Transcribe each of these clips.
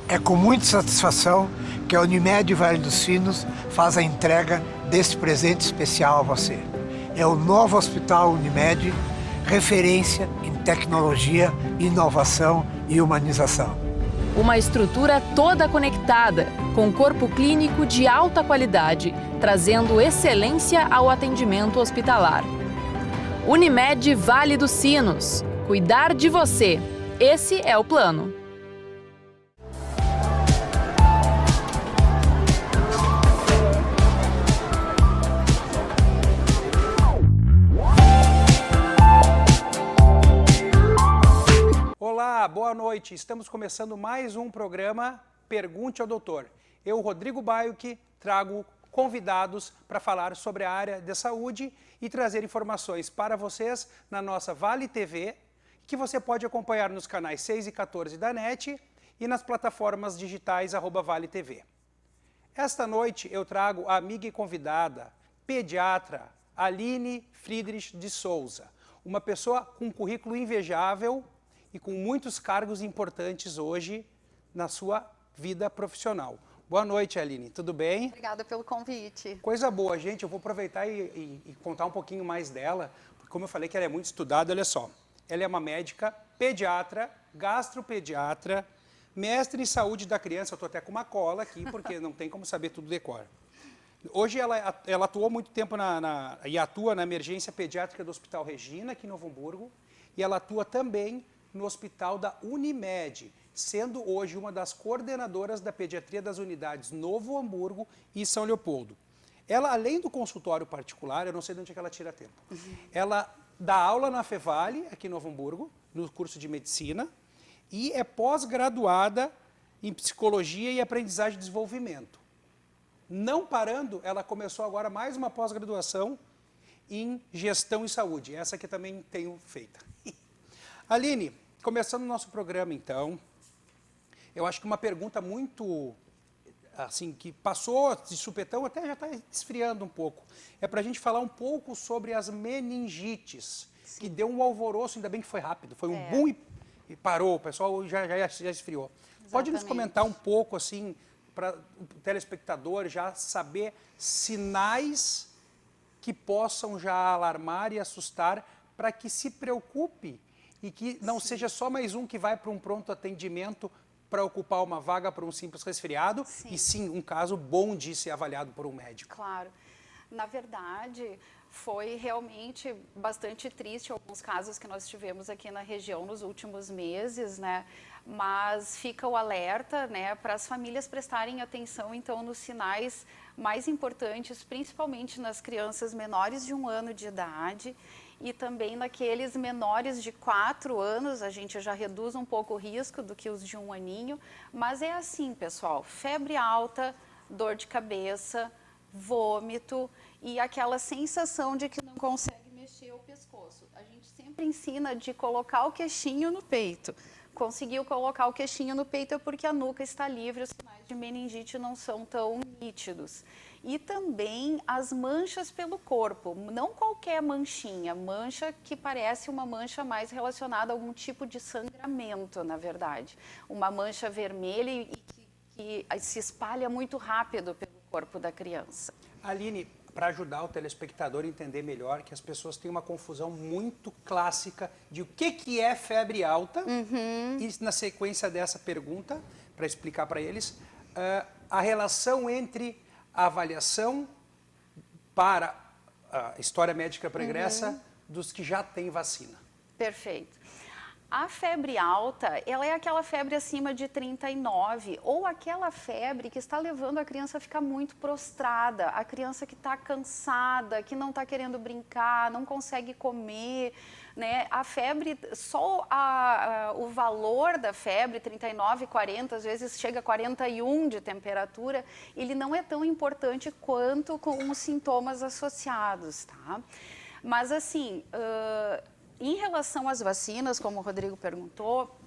É com muita satisfação que a Unimed Vale dos Sinos faz a entrega deste presente especial a você. É o novo Hospital Unimed, referência em tecnologia, inovação e humanização. Uma estrutura toda conectada, com corpo clínico de alta qualidade, trazendo excelência ao atendimento hospitalar. Unimed Vale dos Sinos. Cuidar de você. Esse é o plano. Olá, boa noite. Estamos começando mais um programa Pergunte ao Doutor. Eu, Rodrigo Baiuchi, trago convidados para falar sobre a área de saúde e trazer informações para vocês na nossa Vale TV, que você pode acompanhar nos canais 6 e 14 da NET e nas plataformas digitais @Vale TV. Esta noite eu trago a amiga e convidada, pediatra Aline Friedrich de Souza, uma pessoa com um currículo invejável e com muitos cargos importantes hoje na sua vida profissional. Boa noite, Aline, tudo bem? Obrigada pelo convite. Coisa boa, gente, eu vou aproveitar e contar um pouquinho mais dela, porque como eu falei que ela é muito estudada, olha só. Ela é uma médica, pediatra, gastropediatra, mestre em saúde da criança, eu estou até com uma cola aqui, porque não tem como saber tudo de cor. Hoje ela atuou muito tempo e atua na emergência pediátrica do Hospital Regina, aqui em Novo Hamburgo, e ela atua também no hospital da Unimed, sendo hoje uma das coordenadoras da pediatria das unidades Novo Hamburgo e São Leopoldo. Ela, além do consultório particular, eu não sei de onde é que ela tira tempo, ela dá aula na Fevale, aqui em Novo Hamburgo, no curso de medicina, e é pós-graduada em psicologia e aprendizagem e desenvolvimento. Não parando, ela começou agora mais uma pós-graduação em gestão e saúde, essa que também tenho feita. Aline, começando o nosso programa, então, eu acho que uma pergunta muito, assim, que passou de supetão, até já está esfriando um pouco, é para a gente falar um pouco sobre as meningites, sim, que deu um alvoroço, ainda bem que foi rápido, foi um boom e parou, o pessoal já esfriou. Exatamente. Pode nos comentar um pouco, assim, para o telespectador já saber sinais que possam já alarmar e assustar para que se preocupe e que não seja só mais um que vai para um pronto atendimento para ocupar uma vaga para um simples resfriado, e sim um caso bom de ser avaliado por um médico. Claro. Na verdade, foi realmente bastante triste alguns casos que nós tivemos aqui na região nos últimos meses, né? Mas fica o alerta, né, para as famílias prestarem atenção, então, nos sinais mais importantes, principalmente nas crianças menores de 1 ano de idade, e também naqueles menores de 4 anos, a gente já reduz um pouco o risco do que os de 1 aninho, mas é assim, pessoal, febre alta, dor de cabeça, vômito e aquela sensação de que não consegue mexer o pescoço. A gente sempre ensina de colocar o queixinho no peito. Conseguiu colocar o queixinho no peito é porque a nuca está livre, os sinais de meningite não são tão nítidos. E também as manchas pelo corpo, não qualquer manchinha, mancha que parece uma mancha mais relacionada a algum tipo de sangramento, na verdade. Uma mancha vermelha e que se espalha muito rápido pelo corpo da criança. Aline, para ajudar o telespectador a entender melhor, que as pessoas têm uma confusão muito clássica de o que é febre alta, e na sequência dessa pergunta, para explicar para eles, a relação entre a avaliação para a história médica pregressa dos que já têm vacina. Perfeito. A febre alta, ela é aquela febre acima de 39, ou aquela febre que está levando a criança a ficar muito prostrada, a criança que está cansada, que não está querendo brincar, não consegue comer, né? A febre, só o valor da febre, 39, 40, às vezes chega a 41 de temperatura, ele não é tão importante quanto com os sintomas associados, tá? Mas assim, em relação às vacinas, como o Rodrigo perguntou,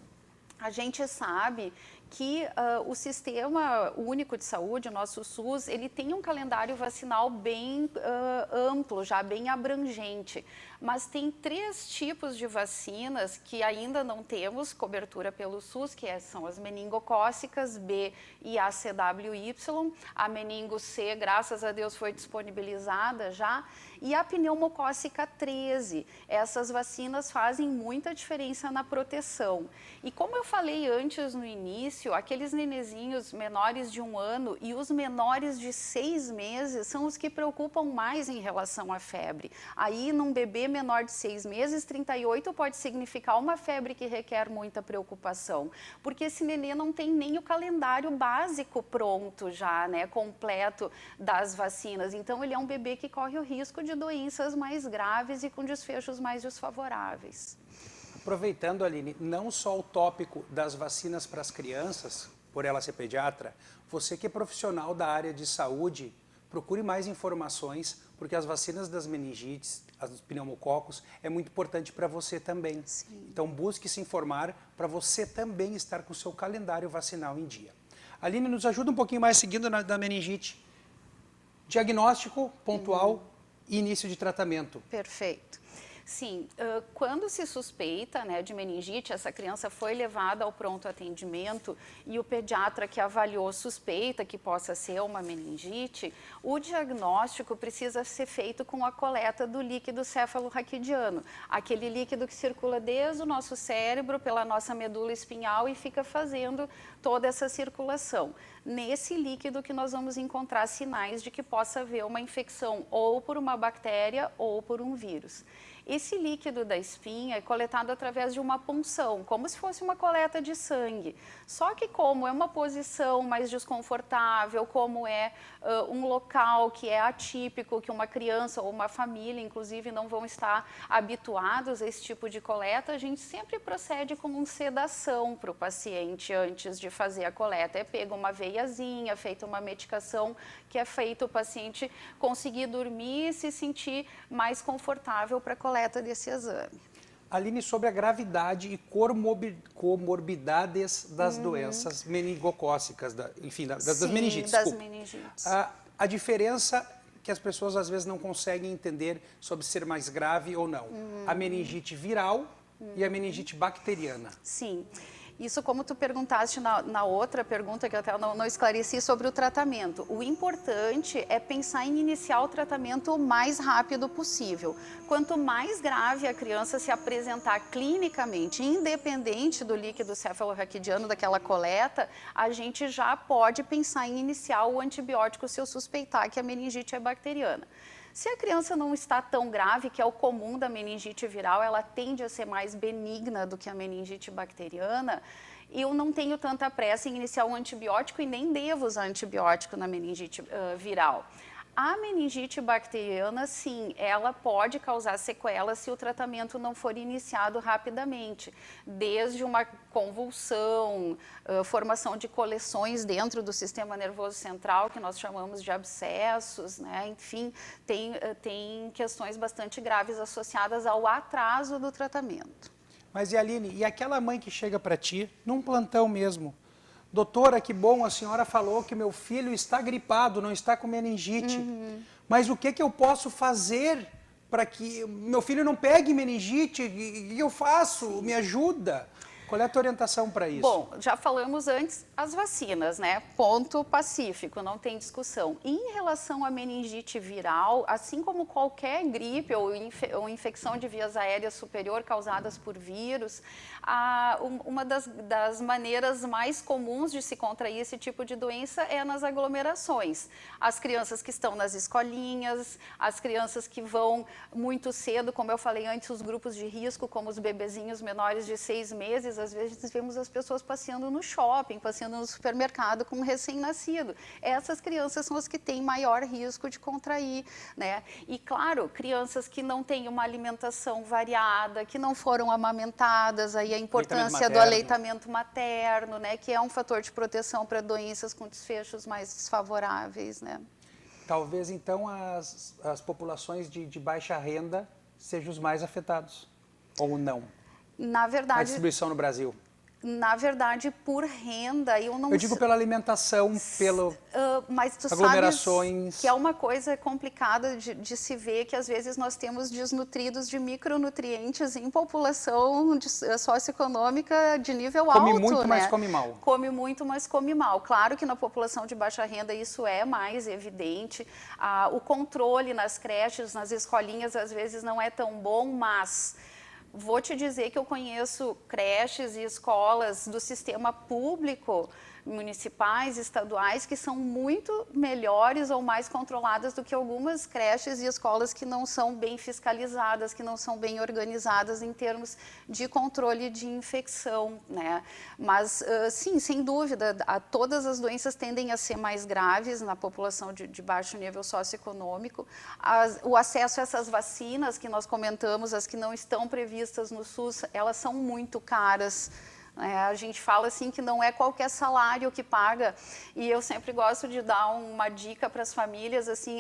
a gente sabe que o Sistema Único de Saúde, o nosso SUS, ele tem um calendário vacinal bem amplo, já bem abrangente. Mas tem 3 tipos de vacinas que ainda não temos cobertura pelo SUS, que são as meningocócicas B e a CWY. A meningo C, graças a Deus, foi disponibilizada já. E a pneumocócica 13. Essas vacinas fazem muita diferença na proteção. E como eu falei antes no início, aqueles nenezinhos menores de 1 ano e os menores de 6 meses são os que preocupam mais em relação à febre. Aí, num bebê menor de 6 meses, 38 pode significar uma febre que requer muita preocupação, porque esse nenê não tem nem o calendário básico pronto já, né, completo das vacinas. Então, ele é um bebê que corre o risco de doenças mais graves e com desfechos mais desfavoráveis. Aproveitando, Aline, não só o tópico das vacinas para as crianças, por ela ser pediatra, você que é profissional da área de saúde, procure mais informações, porque as vacinas das meningites, as dos pneumococos, é muito importante para você também. Sim. Então, busque se informar para você também estar com o seu calendário vacinal em dia. Aline, nos ajuda um pouquinho mais seguindo da meningite. Diagnóstico pontual e início de tratamento. Perfeito. Sim, quando se suspeita, né, de meningite, essa criança foi levada ao pronto atendimento e o pediatra que avaliou suspeita que possa ser uma meningite, o diagnóstico precisa ser feito com a coleta do líquido cefalorraquidiano, aquele líquido que circula desde o nosso cérebro, pela nossa medula espinhal e fica fazendo toda essa circulação. Nesse líquido que nós vamos encontrar sinais de que possa haver uma infecção ou por uma bactéria ou por um vírus. Esse líquido da espinha é coletado através de uma punção, como se fosse uma coleta de sangue. Só que como é uma posição mais desconfortável, como é um local que é atípico, que uma criança ou uma família, inclusive, não vão estar habituados a esse tipo de coleta, a gente sempre procede com uma sedação para o paciente antes de fazer a coleta. É pega uma veiazinha, feita uma medicação que é feito o paciente conseguir dormir e se sentir mais confortável para a coleta desse exame. Aline, sobre a gravidade e comorbidades das doenças meningocócicas, enfim, das meningites. Das meningites. A diferença que as pessoas às vezes não conseguem entender sobre ser mais grave ou não. A meningite viral e a meningite bacteriana. Sim. Isso, como tu perguntaste na outra pergunta, que eu até não esclareci, sobre o tratamento. O importante é pensar em iniciar o tratamento o mais rápido possível. Quanto mais grave a criança se apresentar clinicamente, independente do líquido cefalorraquidiano, daquela coleta, a gente já pode pensar em iniciar o antibiótico se eu suspeitar que a meningite é bacteriana. Se a criança não está tão grave, que é o comum da meningite viral, ela tende a ser mais benigna do que a meningite bacteriana, eu não tenho tanta pressa em iniciar um antibiótico e nem devo usar antibiótico na meningite viral. A meningite bacteriana, sim, ela pode causar sequelas se o tratamento não for iniciado rapidamente, desde uma convulsão, formação de coleções dentro do sistema nervoso central, que nós chamamos de abscessos, né? Enfim, tem questões bastante graves associadas ao atraso do tratamento. Mas, e Aline, e aquela mãe que chega para ti, num plantão mesmo, doutora, que bom, a senhora falou que meu filho está gripado, não está com meningite. Mas o que eu posso fazer para que meu filho não pegue meningite? O que eu faço? Me ajuda? Qual é a tua orientação para isso? Bom, já falamos antes as vacinas, né? Ponto pacífico, não tem discussão. E em relação à meningite viral, assim como qualquer gripe ou infecção de vias aéreas superior causadas por vírus, uma das maneiras mais comuns de se contrair esse tipo de doença é nas aglomerações. As crianças que estão nas escolinhas, as crianças que vão muito cedo, como eu falei antes, os grupos de risco, como os bebezinhos menores de 6 meses, às vezes vemos as pessoas passeando no shopping, passeando no supermercado com um recém-nascido. Essas crianças são as que têm maior risco de contrair, né? E, claro, crianças que não têm uma alimentação variada, que não foram amamentadas, aí a importância do aleitamento materno, né? Que é um fator de proteção para doenças com desfechos mais desfavoráveis, né? Talvez, então, as populações de baixa renda sejam os mais afetados, ou não? Na verdade, A distribuição no Brasil. Na verdade, por renda, Eu digo pela alimentação, pelo mas tu aglomerações. sabes que é uma coisa complicada de se ver, que às vezes nós temos desnutridos de micronutrientes em população socioeconômica de nível alto. Come muito, né? mas come mal. Come muito, mas come mal. Claro que na população de baixa renda isso é mais evidente. O controle nas creches, nas escolinhas, às vezes não é tão bom, mas vou te dizer que eu conheço creches e escolas do sistema público, municipais, estaduais, que são muito melhores ou mais controladas do que algumas creches e escolas que não são bem fiscalizadas, que não são bem organizadas em termos de controle de infecção, né? Mas, sim, sem dúvida, todas as doenças tendem a ser mais graves na população de baixo nível socioeconômico. O acesso a essas vacinas que nós comentamos, as que não estão previstas no SUS, elas são muito caras. A gente fala assim que não é qualquer salário que paga, e eu sempre gosto de dar uma dica para as famílias, assim,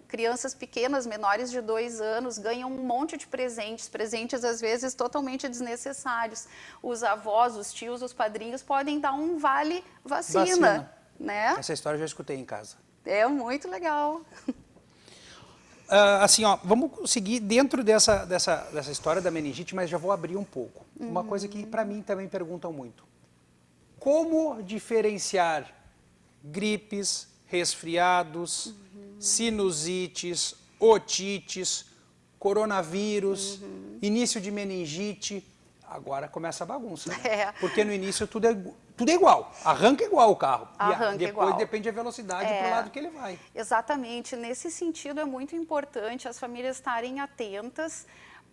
crianças pequenas, menores de 2 anos, ganham um monte de presentes às vezes totalmente desnecessários. Os avós, os tios, os padrinhos podem dar um vale vacina. Né? Essa história eu já escutei em casa. É muito legal. Assim, ó, vamos seguir dentro dessa história da meningite, mas já vou abrir um pouco. Uma coisa que para mim também perguntam muito. Como diferenciar gripes, resfriados, sinusites, otites, coronavírus, início de meningite? Agora começa a bagunça, né? Porque no início tudo é igual, arranca igual o carro. Arranca depois igual. depende da velocidade para o lado que ele vai. Exatamente. Nesse sentido, é muito importante as famílias estarem atentas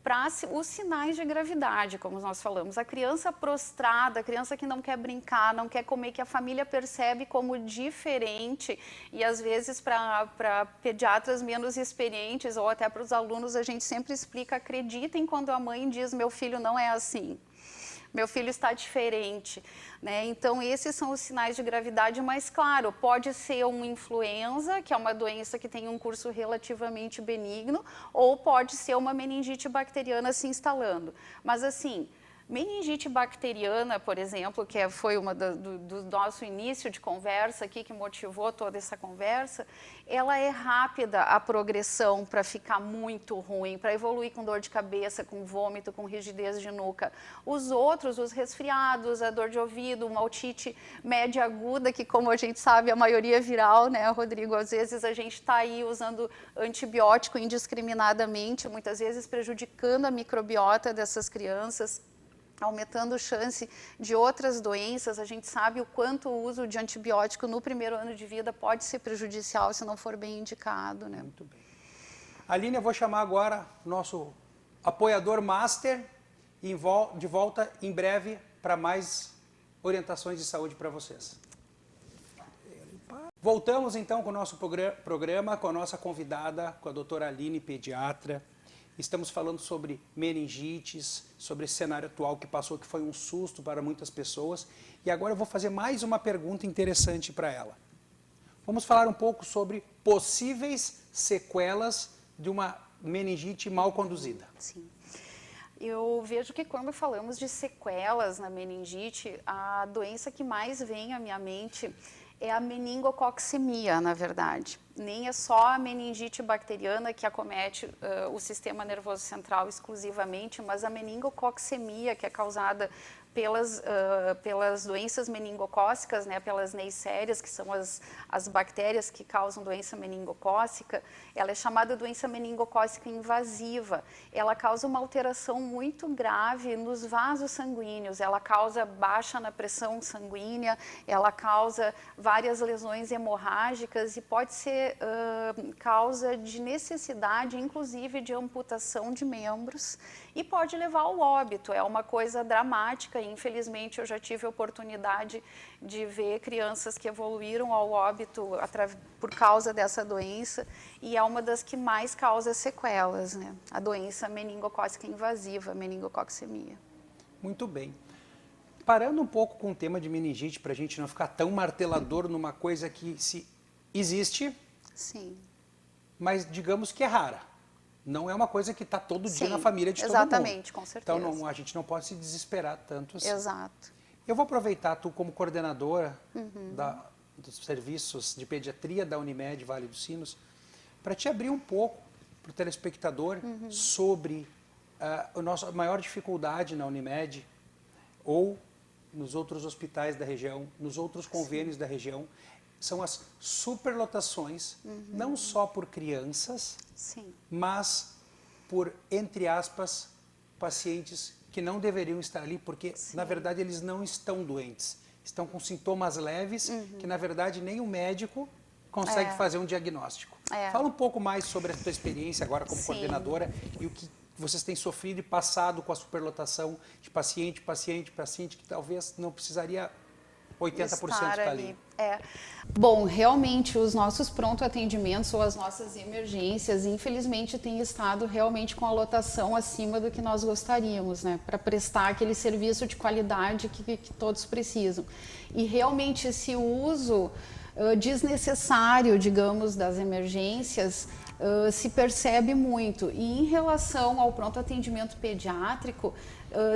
para os sinais de gravidade, como nós falamos. A criança prostrada, a criança que não quer brincar, não quer comer, que a família percebe como diferente, e às vezes para pediatras menos experientes ou até para os alunos, a gente sempre explica: acreditem quando a mãe diz meu filho não é assim. Meu filho está diferente, né? Então, esses são os sinais de gravidade, mas, claro, pode ser uma influenza, que é uma doença que tem um curso relativamente benigno, ou pode ser uma meningite bacteriana se instalando. Mas, assim, meningite bacteriana, por exemplo, que foi uma do nosso início de conversa aqui, que motivou toda essa conversa, ela é rápida a progressão para ficar muito ruim, para evoluir com dor de cabeça, com vômito, com rigidez de nuca. Os outros, os resfriados, a dor de ouvido, uma otite média aguda, que como a gente sabe, a maioria é viral, né, Rodrigo? Às vezes a gente está aí usando antibiótico indiscriminadamente, muitas vezes prejudicando a microbiota dessas crianças, aumentando a chance de outras doenças. A gente sabe o quanto o uso de antibiótico no primeiro ano de vida pode ser prejudicial se não for bem indicado, né? Muito bem. Aline, eu vou chamar agora o nosso apoiador master e de volta em breve para mais orientações de saúde para vocês. Voltamos então com o nosso programa, com a nossa convidada, com a doutora Aline, pediatra. Estamos falando sobre meningites, sobre esse cenário atual que passou, que foi um susto para muitas pessoas. E agora eu vou fazer mais uma pergunta interessante para ela. Vamos falar um pouco sobre possíveis sequelas de uma meningite mal conduzida. Sim. Eu vejo que quando falamos de sequelas na meningite, a doença que mais vem à minha mente é a meningococcemia, na verdade. Nem é só a meningite bacteriana que acomete o sistema nervoso central exclusivamente, mas a meningococcemia, que é causada pelas doenças meningocócicas, né, pelas neisserias, que são as bactérias que causam doença meningocócica. Ela é chamada doença meningocócica invasiva. Ela causa uma alteração muito grave nos vasos sanguíneos, ela causa baixa na pressão sanguínea, ela causa várias lesões hemorrágicas e pode ser causa de necessidade, inclusive, de amputação de membros, e pode levar ao óbito. É uma coisa dramática. Infelizmente, eu já tive a oportunidade de ver crianças que evoluíram ao óbito por causa dessa doença, e é uma das que mais causa sequelas, né? A doença meningocócica invasiva, a meningococcemia. Muito bem. Parando um pouco com o tema de meningite, para a gente não ficar tão martelador numa coisa que existe, sim, mas digamos que é rara. Não é uma coisa que está todo dia na família de todo mundo. Exatamente, com certeza. Então a gente não pode se desesperar tanto assim. Exato. Eu vou aproveitar tu como coordenadora dos serviços de pediatria da Unimed Vale dos Sinos para te abrir um pouco para o telespectador sobre a nossa maior dificuldade na Unimed ou nos outros hospitais da região, nos outros convênios da região, são as superlotações, não só por crianças, mas por, entre aspas, pacientes que não deveriam estar ali, porque, na verdade, eles não estão doentes. Estão com sintomas leves, que, na verdade, nem o médico consegue fazer um diagnóstico. Fala um pouco mais sobre a tua experiência agora como coordenadora e o que vocês têm sofrido e passado com a superlotação de paciente, que talvez não precisaria 80% estar ali. Bom, realmente os nossos pronto atendimentos ou as nossas emergências, infelizmente, têm estado realmente com a lotação acima do que nós gostaríamos, né? Para prestar aquele serviço de qualidade que todos precisam. E realmente esse uso desnecessário, digamos, das emergências se percebe muito. E em relação ao pronto atendimento pediátrico,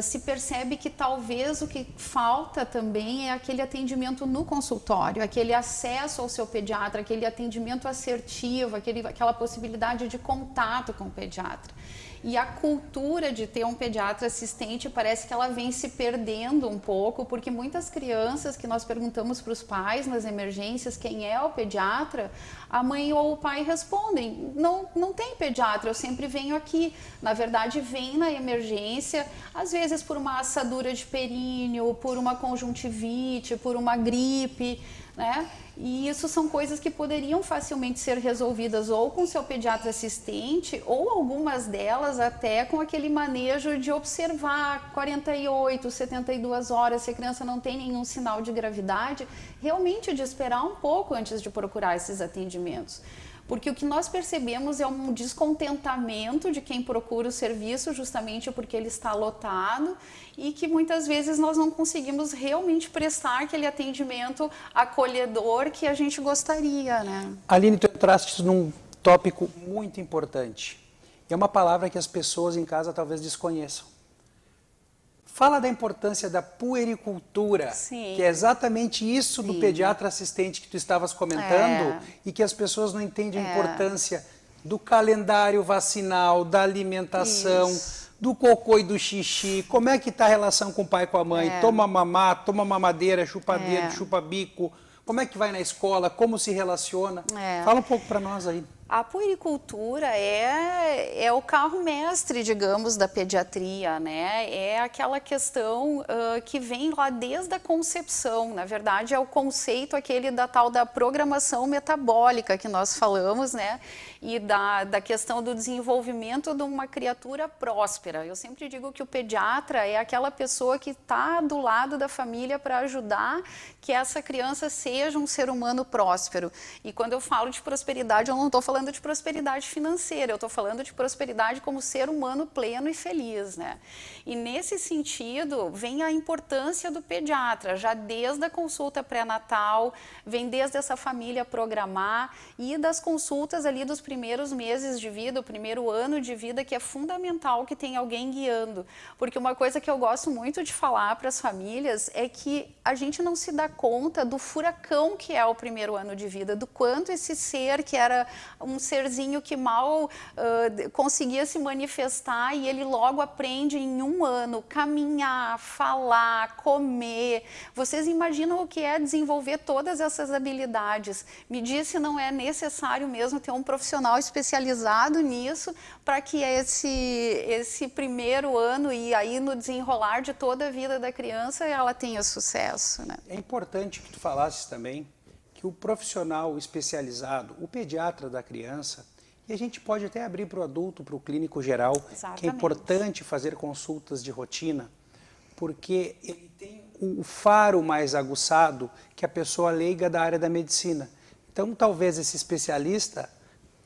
se percebe que talvez o que falta também é aquele atendimento no consultório, aquele acesso ao seu pediatra, aquele atendimento assertivo, aquela possibilidade de contato com o pediatra. E a cultura de ter um pediatra assistente parece que ela vem se perdendo um pouco, porque muitas crianças que nós perguntamos para os pais nas emergências quem é o pediatra, a mãe ou o pai respondem, não tem pediatra, eu sempre venho aqui. Na verdade, vem na emergência, às vezes por uma assadura de períneo, por uma conjuntivite, por uma gripe, né? E isso são coisas que poderiam facilmente ser resolvidas ou com seu pediatra assistente ou algumas delas até com aquele manejo de observar 48, 72 horas, se a criança não tem nenhum sinal de gravidade, realmente de esperar um pouco antes de procurar esses atendimentos. Porque o que nós percebemos é um descontentamento de quem procura o serviço justamente porque ele está lotado e que muitas vezes nós não conseguimos realmente prestar aquele atendimento acolhedor que a gente gostaria, né? Aline, tu entraste num tópico muito importante. É uma palavra que as pessoas em casa talvez desconheçam. Fala da importância da puericultura, que é exatamente isso do pediatra assistente que tu estavas comentando e que as pessoas não entendem a importância do calendário vacinal, da alimentação, do cocô e do xixi, como é que está a relação com o pai e com a mãe, toma mamá, toma mamadeira, chupa dedo, chupa bico, como é que vai na escola, como se relaciona. Fala um pouco para nós aí. A puericultura é o carro-mestre, digamos, da pediatria, né? É aquela questão que vem lá desde a concepção. Na verdade, é o conceito aquele da tal da programação metabólica que nós falamos, né? E da questão do desenvolvimento de uma criatura próspera. Eu sempre digo que o pediatra é aquela pessoa que está do lado da família para ajudar que essa criança seja um ser humano próspero. E quando eu falo de prosperidade, eu não estou falando de prosperidade financeira, eu estou falando de prosperidade como ser humano pleno e feliz, né? E nesse sentido, vem a importância do pediatra, já desde a consulta pré-natal, vem desde essa família programar e das consultas ali dos primeiros meses de vida, o primeiro ano de vida, que é fundamental que tenha alguém guiando. Porque uma coisa que eu gosto muito de falar para as famílias é que a gente não se dá conta do furacão que é o primeiro ano de vida, do quanto esse ser que era um serzinho que mal conseguia se manifestar e ele logo aprende em um ano caminhar, falar, comer. Vocês imaginam o que é desenvolver todas essas habilidades? Me diz se não é necessário mesmo ter um profissional especializado nisso para que esse primeiro ano e aí no desenrolar de toda a vida da criança ela tenha sucesso, né? É importante que tu falasses também que o profissional especializado, o pediatra da criança, e a gente pode até abrir para o adulto, para o clínico geral, Exatamente. que é importante fazer consultas de rotina, porque ele tem o faro mais aguçado que a pessoa leiga da área da medicina. Então, talvez esse especialista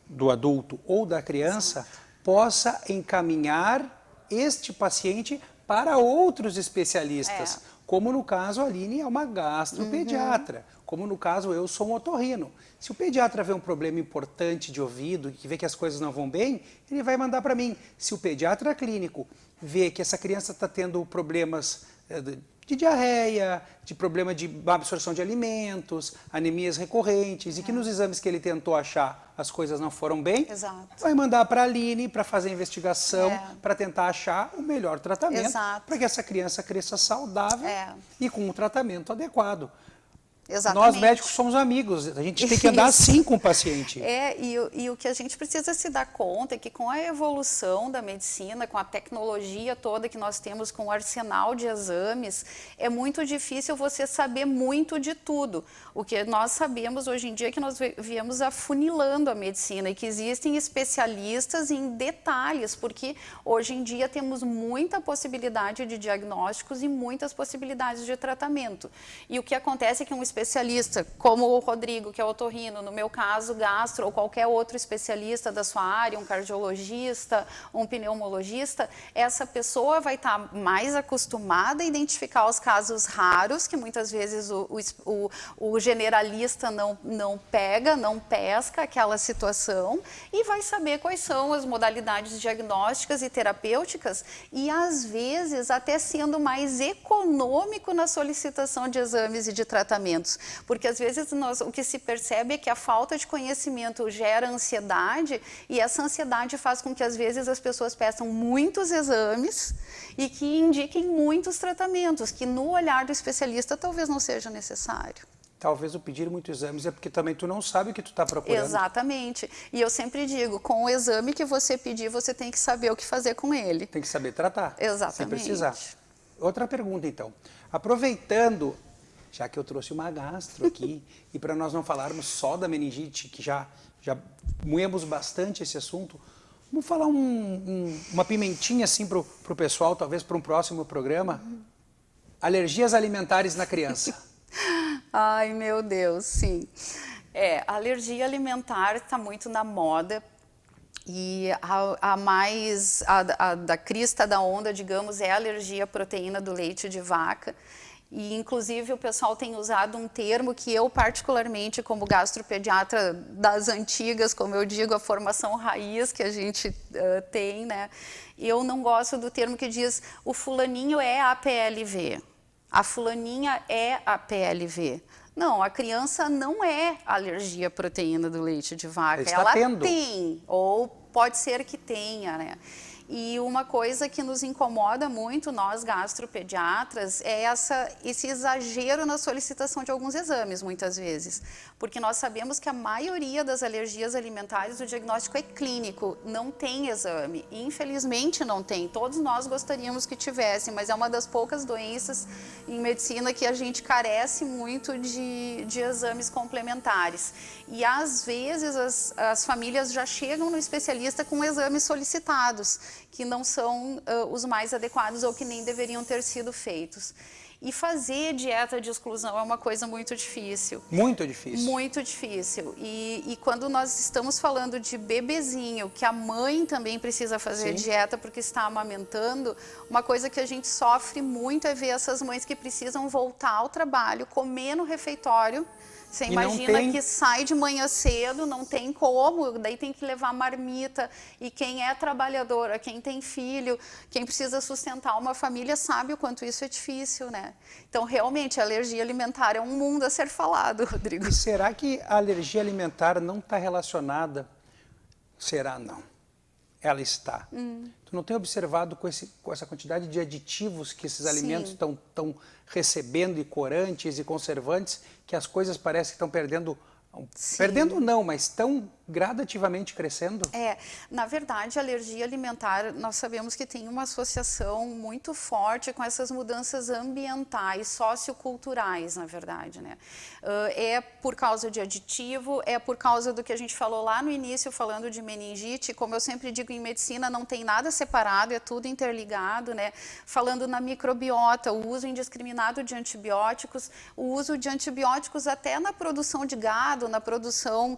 do adulto ou da criança possa encaminhar este paciente para outros especialistas, como no caso a Aline é uma gastropediatra, como no caso eu sou um otorrino. Se o pediatra vê um problema importante de ouvido e vê que as coisas não vão bem, ele vai mandar para mim. Se o pediatra clínico vê que essa criança está tendo problemas de diarreia, de problema de absorção de alimentos, anemias recorrentes, e que nos exames que ele tentou achar as coisas não foram bem, Exato. vai mandar para a Aline para fazer a investigação, para tentar achar o melhor tratamento, para que essa criança cresça saudável e com um tratamento adequado. Exatamente. Nós médicos somos amigos, a gente tem que andar assim com o paciente. E o que a gente precisa se dar conta é que com a evolução da medicina, com a tecnologia toda que nós temos, com o arsenal de exames, é muito difícil você saber muito de tudo. O que nós sabemos hoje em dia é que nós viemos afunilando a medicina e que existem especialistas em detalhes, porque hoje em dia temos muita possibilidade de diagnósticos e muitas possibilidades de tratamento. E o que acontece é que um especialista, como o Rodrigo, que é otorrino, no meu caso, gastro, ou qualquer outro especialista da sua área, um cardiologista, um pneumologista, essa pessoa vai estar mais acostumada a identificar os casos raros, que muitas vezes o generalista não pega, não pesca aquela situação, e vai saber quais são as modalidades diagnósticas e terapêuticas, e às vezes até sendo mais econômico na solicitação de exames e de tratamentos. Porque às vezes o que se percebe é que a falta de conhecimento gera ansiedade, e essa ansiedade faz com que às vezes as pessoas peçam muitos exames e que indiquem muitos tratamentos, que no olhar do especialista talvez não seja necessário. Talvez o pedir muitos exames é porque também tu não sabe o que tu está procurando. Exatamente. E eu sempre digo, com o exame que você pedir, você tem que saber o que fazer com ele. Tem que saber tratar. Exatamente. Sem precisar. Outra pergunta, então. Aproveitando, já que eu trouxe uma gastro aqui, e para nós não falarmos só da meningite, que já moemos bastante esse assunto, vamos falar uma pimentinha assim para o pessoal, talvez para um próximo programa. Alergias alimentares na criança. Ai, meu Deus, sim. A alergia alimentar está muito na moda. E a da crista da onda, digamos, é a alergia à proteína do leite de vaca. E, inclusive, o pessoal tem usado um termo que eu, particularmente, como gastropediatra das antigas, como eu digo, a formação raiz que a gente tem, né? Eu não gosto do termo que diz o fulaninho é APLV, a fulaninha é APLV. Não, a criança não é alergia à proteína do leite de vaca. Ela tem, ou pode ser que tenha, né? E uma coisa que nos incomoda muito, nós gastropediatras, é esse exagero na solicitação de alguns exames, muitas vezes. Porque nós sabemos que a maioria das alergias alimentares, o diagnóstico é clínico, não tem exame. E, infelizmente, não tem. Todos nós gostaríamos que tivesse, mas é uma das poucas doenças em medicina que a gente carece muito de exames complementares. E, às vezes, as famílias já chegam no especialista com exames solicitados, que não são os mais adequados ou que nem deveriam ter sido feitos. E fazer dieta de exclusão é uma coisa muito difícil. Muito difícil. Muito difícil. E quando nós estamos falando de bebezinho, que a mãe também precisa fazer dieta porque está amamentando, uma coisa que a gente sofre muito é ver essas mães que precisam voltar ao trabalho, comer no refeitório. Você imagina que sai de manhã cedo, não tem como, daí tem que levar marmita. E quem é trabalhadora, quem tem filho, quem precisa sustentar uma família, sabe o quanto isso é difícil, né? Então, realmente, a alergia alimentar é um mundo a ser falado, Rodrigo. E será que a alergia alimentar não está relacionada? Será não? Ela está. Tu não tem observado com essa quantidade de aditivos que esses alimentos estão recebendo, e corantes e conservantes, que as coisas parecem que estão perdendo... Perdendo não, mas estão gradativamente crescendo? Na verdade, a alergia alimentar, nós sabemos que tem uma associação muito forte com essas mudanças ambientais, socioculturais, na verdade, né? É por causa de aditivo, é por causa do que a gente falou lá no início, falando de meningite, como eu sempre digo, em medicina não tem nada separado, é tudo interligado, né? Falando na microbiota, o uso indiscriminado de antibióticos, o uso de antibióticos até na produção de gado, na produção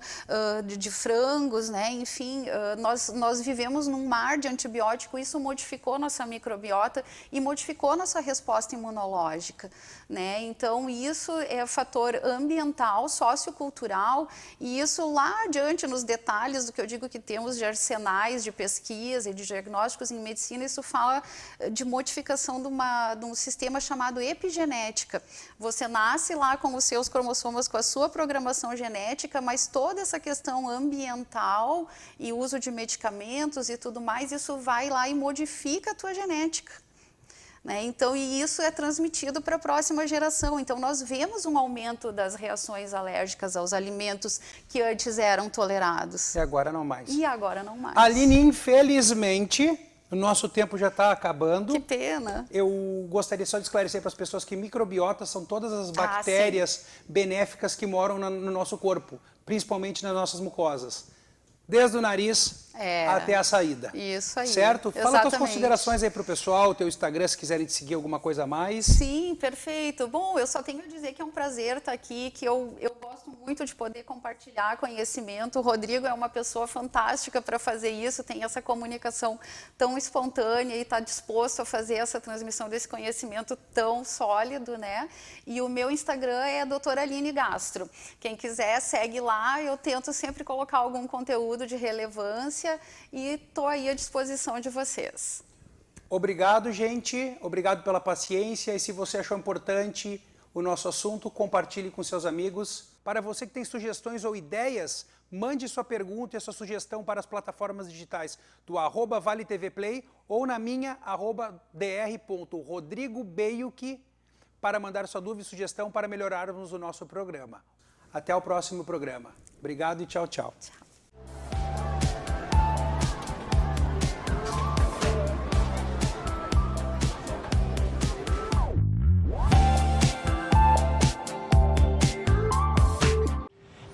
de frangos, né? Enfim, nós vivemos num mar de antibiótico, isso modificou nossa microbiota e modificou nossa resposta imunológica, né? Então, isso é fator ambiental, sociocultural, e isso lá adiante nos detalhes do que eu digo que temos de arsenais de pesquisa e de diagnósticos em medicina, isso fala de modificação de um sistema chamado epigenética. Você nasce lá com os seus cromossomos, com a sua programação genética, mas toda essa questão ambiental e uso de medicamentos e tudo mais, isso vai lá e modifica a tua genética. Né? Então, e isso é transmitido para a próxima geração. Então, nós vemos um aumento das reações alérgicas aos alimentos que antes eram tolerados. E agora não mais. E agora não mais. Aline, infelizmente, o nosso tempo já está acabando. Que pena. Eu gostaria só de esclarecer para as pessoas que microbiota são todas as bactérias benéficas que moram no nosso corpo, principalmente nas nossas mucosas. Desde o nariz até a saída. Isso aí. Certo? Fala Exatamente. tuas considerações aí para o pessoal, o teu Instagram, se quiserem te seguir alguma coisa a mais. Sim, perfeito. Bom, eu só tenho a dizer que é um prazer estar aqui, que eu gosto muito de poder compartilhar conhecimento. O Rodrigo é uma pessoa fantástica para fazer isso, tem essa comunicação tão espontânea e está disposto a fazer essa transmissão desse conhecimento tão sólido, né? E o meu Instagram é doutora Aline Gastro. Quem quiser, segue lá. Eu tento sempre colocar algum conteúdo de relevância e estou aí à disposição de vocês. Obrigado, gente. Obrigado pela paciência. E se você achou importante o nosso assunto, compartilhe com seus amigos. Para você que tem sugestões ou ideias, mande sua pergunta e a sua sugestão para as plataformas digitais do @ValeTVPlay ou na minha @dr.rodrigobeiuque para mandar sua dúvida e sugestão para melhorarmos o nosso programa. Até o próximo programa. Obrigado e tchau, tchau.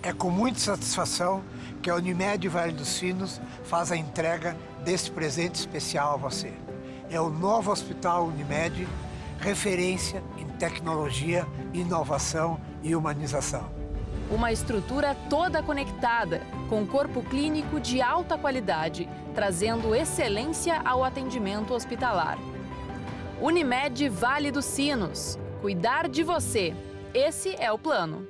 É com muita satisfação que a Unimed Vale dos Sinos faz a entrega desse presente especial a você. É o novo Hospital Unimed, referência em tecnologia, inovação e humanização. Uma estrutura toda conectada, com corpo clínico de alta qualidade, trazendo excelência ao atendimento hospitalar. Unimed Vale dos Sinos. Cuidar de você. Esse é o plano.